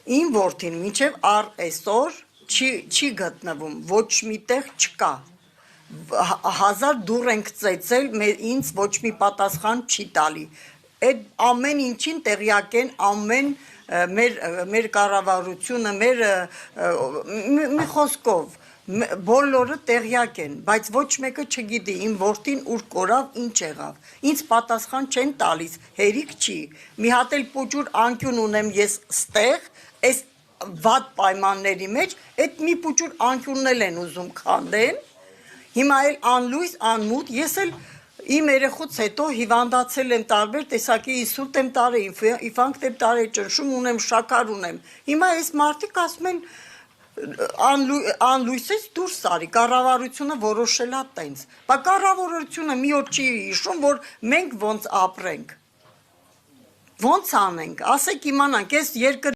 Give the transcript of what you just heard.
Իմ որդին մինչև առ այսօր չի գտնվում, ոչ միտեղ չկա, 1000 դուռ ենք ծեծել, ինձ ոչ մի պատասխան չի տալի, այդ ամեն ինչին տեղյակ են, ամեն մեր կառավարությունը, մի խոսքով, բոլորը տեղյակ են, բայց ոչ մեկը չգիտի իմ որդին ուր կորավ, ինչ եղավ, ինձ պատասխան չեն տալիս, հերիք չի, մի հատ էլ պուճուր անկյուն ունեմ ես ստեղ, այս վատ պայմանների մեջ, այդ մի պուճուր անկյունն էլ են ուզում քանդեն, հիմա էլ անլույս, անմուտ, ես էլ իմ երեխուց հետո հիվանդացել եմ տարբեր տեսակի ինսուլտ եմ տարել, ինֆարկտ եմ տարել, ճնշում ունեմ, շաքար ունեմ, հիմա այս մարդիկ ասում են անլույսից դուրս արի, կառավարությունը որոշել է տենց, բա կառավարությունը մի օր չի հիշում, որ մենք ոնց ապրենք, ոնց անենք, ասեք իմանանք, այս երկրի